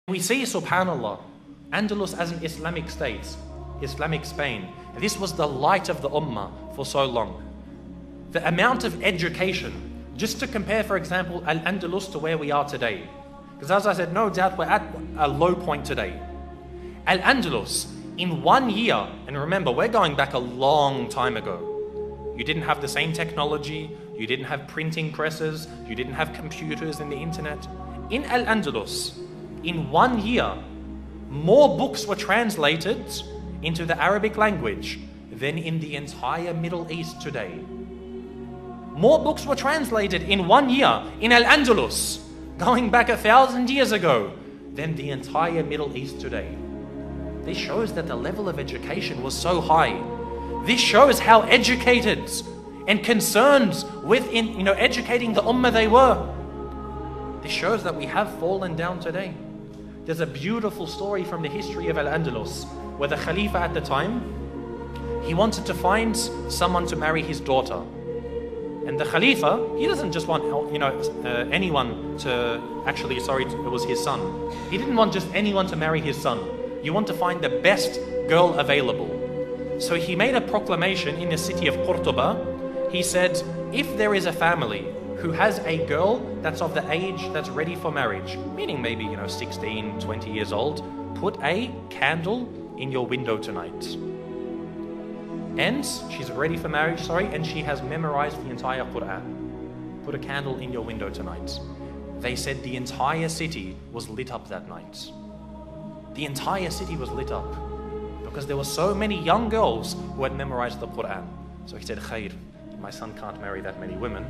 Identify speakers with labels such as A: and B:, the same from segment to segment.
A: We see, subhanallah, Andalus as an Islamic state, Islamic Spain. This was the light of the ummah for so long. The amount of education, just to compare, for example, Al-Andalus to where we are today. Because as I said, no doubt we're at a low point today. Al-Andalus, in 1 year, and remember, we're going back a long time ago. You didn't have the same technology, you didn't have printing presses, you didn't have computers and the internet. In Al-Andalus, in 1 year, more books were translated into the Arabic language than in the entire Middle East today. More books were translated in 1 year in Al-Andalus, going back 1,000 years ago, than the entire Middle East today. This shows that the level of education was so high. This shows how educated and concerned with educating the ummah they were. This shows that we have fallen down today. There's a beautiful story from the history of Al-Andalus where the Khalifa at the time, he wanted to find someone to marry his daughter. And the Khalifa, he doesn't just want anyone to, it was his son. He didn't want just anyone to marry his son. You want to find the best girl available. So he made a proclamation in the city of Cordoba. He said, if there is a family who has a girl that's of the age that's ready for marriage, meaning maybe 16, 20 years old, put a candle in your window tonight. And she's ready for marriage, and she has memorized the entire Quran. Put a candle in your window tonight. They said the entire city was lit up that night. The entire city was lit up because there were so many young girls who had memorized the Quran. So he said, Khair, my son can't marry that many women.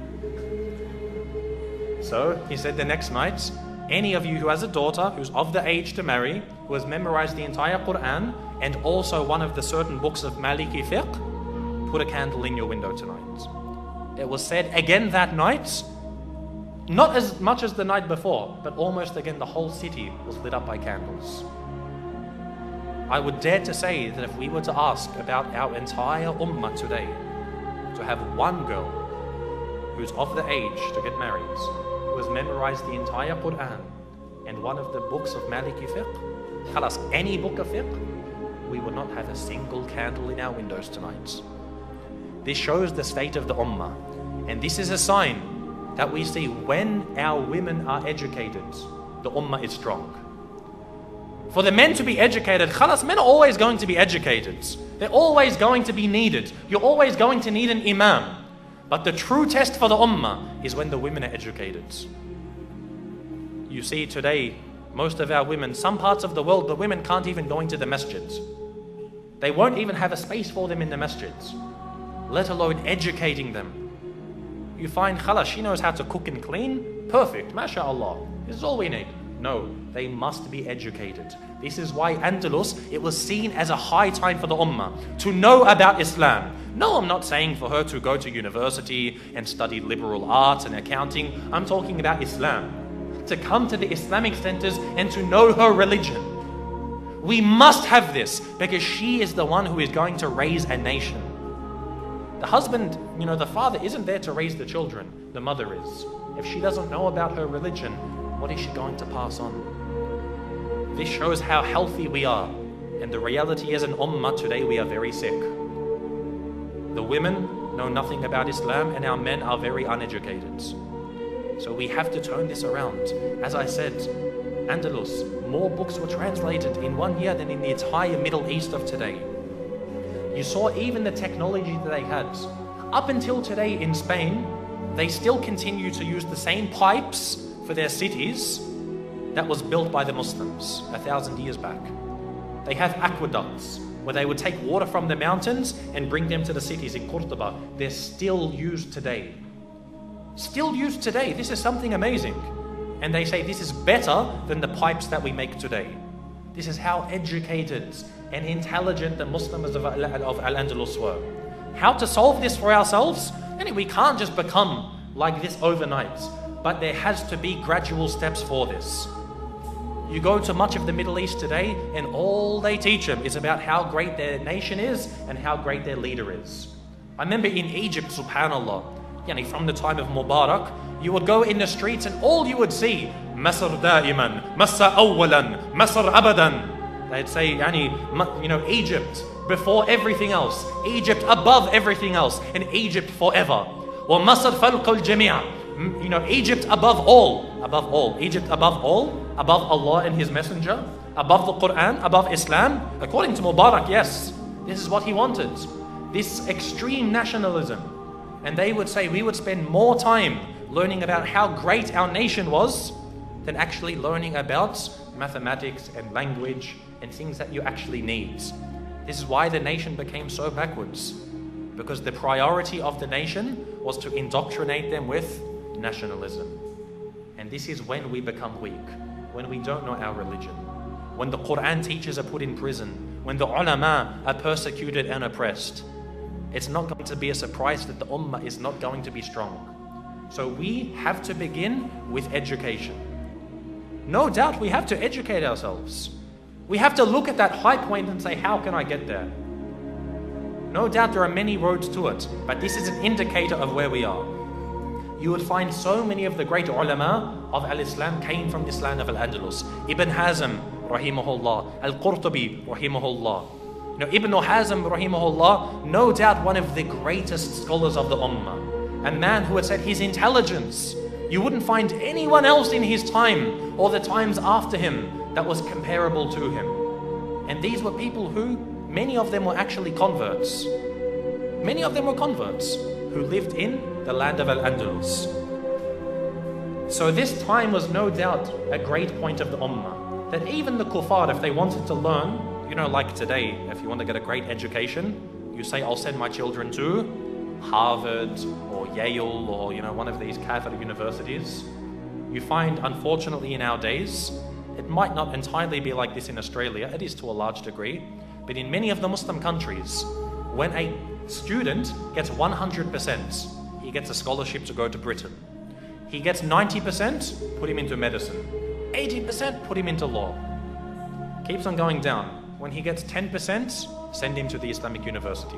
A: So he said the next night, any of you who has a daughter who's of the age to marry, who has memorized the entire Quran and also one of the certain books of Maliki fiqh, put a candle in your window tonight. It was said again that night, not as much as the night before, but almost again the whole city was lit up by candles. I would dare to say that if we were to ask about our entire ummah today, to have one girl who's of the age to get married, who has memorized the entire Quran and one of the books of Maliki fiqh, khalas, any book of fiqh, we would not have a single candle in our windows tonight. This shows the state of the ummah, and this is a sign that we see when our women are educated, the ummah is strong. For the men to be educated, khalas, men are always going to be educated. They're always going to be needed. You're always going to need an imam. But the true test for the ummah is when the women are educated. You see today, most of our women, some parts of the world, the women can't even go into the masjids. They won't even have a space for them in the masjids, let alone educating them. You find, khalas, she knows how to cook and clean, perfect, mashallah, this is all we need. No, they must be educated. This is why Andalus, it was seen as a high time for the ummah to know about Islam. No, I'm not saying for her to go to university and study liberal arts and accounting. I'm talking about Islam. To come to the Islamic centers and to know her religion. We must have this because she is the one who is going to raise a nation. The husband, the father isn't there to raise the children. The mother is. If she doesn't know about her religion, what is she going to pass on? This shows how healthy we are. And the reality as an ummah today, we are very sick. The women know nothing about Islam and our men are very uneducated. So we have to turn this around. As I said, Andalus, more books were translated in 1 year than in the entire Middle East of today. You saw even the technology that they had. Up until today in Spain, they still continue to use the same pipes for their cities that was built by the Muslims 1,000 years back. They have aqueducts where they would take water from the mountains and bring them to the cities in Cordoba. They're still used today. Still used today. This is something amazing. And they say this is better than the pipes that we make today. This is how educated and intelligent the Muslims of Al-Andalus were. How to solve this for ourselves? And we can't just become like this overnight. But there has to be gradual steps for this. You go to much of the Middle East today and all they teach them is about how great their nation is and how great their leader is. I remember in Egypt, subhanallah, from the time of Mubarak, you would go in the streets and all you would see, Masr da'iman, Masr awwalan, Masr abadan. They'd say, Egypt before everything else, Egypt above everything else, and Egypt forever. Or Masr falqa al-jami', Egypt above all, Egypt above all, above Allah and His Messenger, above the Quran, above Islam. According to Mubarak, yes, this is what he wanted, this extreme nationalism. And they would say we would spend more time learning about how great our nation was than actually learning about mathematics and language and things that you actually need. This is why the nation became so backwards, because the priority of the nation was to indoctrinate them with nationalism. And this is when we become weak, when we don't know our religion, when the Quran teachers are put in prison, when the ulama are persecuted and oppressed. It's not going to be a surprise that the ummah is not going to be strong. So we have to begin with education. No doubt we have to educate ourselves. We have to look at that high point and say, how can I get there? No doubt there are many roads to it, but this is an indicator of where we are. You would find so many of the great ulama of al-Islam came from this land of al-Andalus. Ibn Hazm, rahimahullah, al-Qurtubi, rahimahullah. Ibn Hazm, rahimahullah, no doubt one of the greatest scholars of the ummah. A man who had said his intelligence, you wouldn't find anyone else in his time or the times after him that was comparable to him. And these were people who, many of them were actually converts. Many of them were converts who lived in the land of Al-Andalus. So this time was no doubt a great point of the ummah, that even the kuffar, if they wanted to learn, like today, if you want to get a great education, you say, I'll send my children to Harvard or Yale or one of these Kafir universities. You find, unfortunately, in our days, it might not entirely be like this in Australia, it is to a large degree, but in many of the Muslim countries, when a student gets 100%, he gets a scholarship to go to Britain. He gets 90%, put him into medicine. 80%, put him into law. Keeps on going down. When he gets 10%, send him to the Islamic University.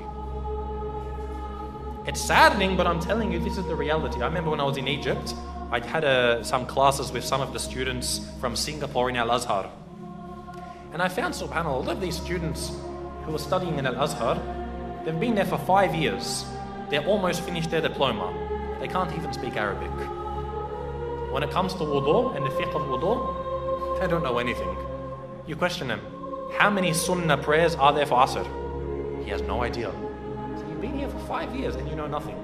A: It's saddening, but I'm telling you, this is the reality. I remember when I was in Egypt, I'd had some classes with some of the students from Singapore in Al-Azhar. And I found, subhanAllah, a lot of these students who are studying in Al-Azhar, they've been there for 5 years. They're almost finished their diploma. They can't even speak Arabic. When it comes to wudu and the fiqh of wudu, they don't know anything. You question them, how many sunnah prayers are there for Asr? He has no idea. So you've been here for 5 years and you know nothing.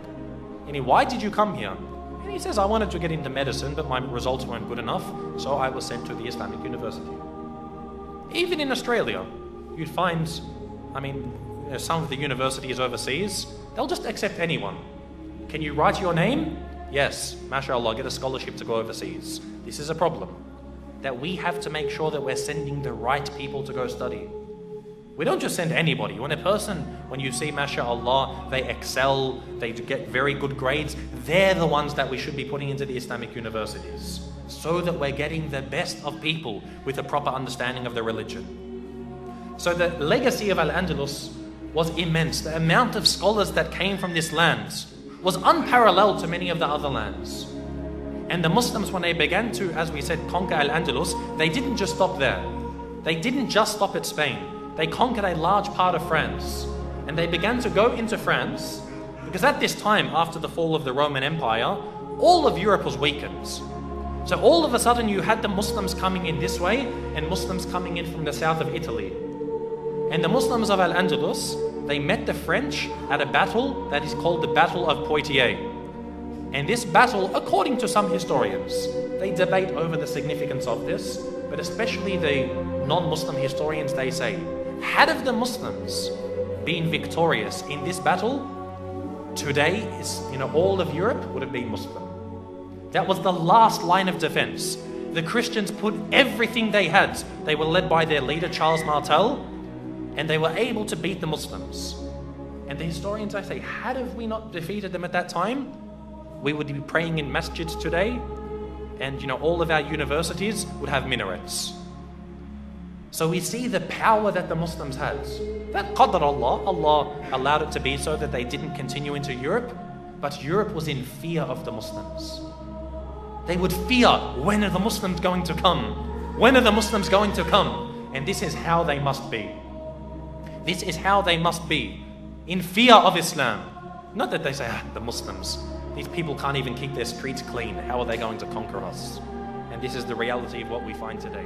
A: And why did you come here? And he says, I wanted to get into medicine, but my results weren't good enough, so I was sent to the Islamic University. Even in Australia, you'd find, some of the universities overseas, they'll just accept anyone. Can you write your name? Yes, mashallah, get a scholarship to go overseas. This is a problem, that we have to make sure that we're sending the right people to go study. We don't just send anybody. When you see, mashallah, they excel, they get very good grades, they're the ones that we should be putting into the Islamic universities, so that we're getting the best of people with a proper understanding of the religion. So the legacy of Al-Andalus was immense. The amount of scholars that came from this land was unparalleled to many of the other lands. And the Muslims, when they began to, as we said, conquer Al-Andalus, they didn't just stop there. They didn't just stop at Spain. They conquered a large part of France. And they began to go into France, because at this time, after the fall of the Roman Empire, all of Europe was weakened. So all of a sudden you had the Muslims coming in this way and Muslims coming in from the south of Italy. And the Muslims of Al-Andalus, they met the French at a battle that is called the Battle of Poitiers. And this battle, according to some historians, they debate over the significance of this, but especially the non-Muslim historians, they say, had of the Muslims been victorious in this battle, today all of Europe would have been Muslim. That was the last line of defense. The Christians put everything they had. They were led by their leader, Charles Martel, and they were able to beat the Muslims. And the historians, I say, had we not defeated them at that time, we would be praying in masjids today, and all of our universities would have minarets. So we see the power that the Muslims had. That qadr Allah allowed it to be so that they didn't continue into Europe, but Europe was in fear of the Muslims. They would fear, when are the Muslims going to come? When are the Muslims going to come? And this is how they must be. This is how they must be, in fear of Islam. Not that they say, the Muslims, these people can't even keep their streets clean. How are they going to conquer us? And this is the reality of what we find today.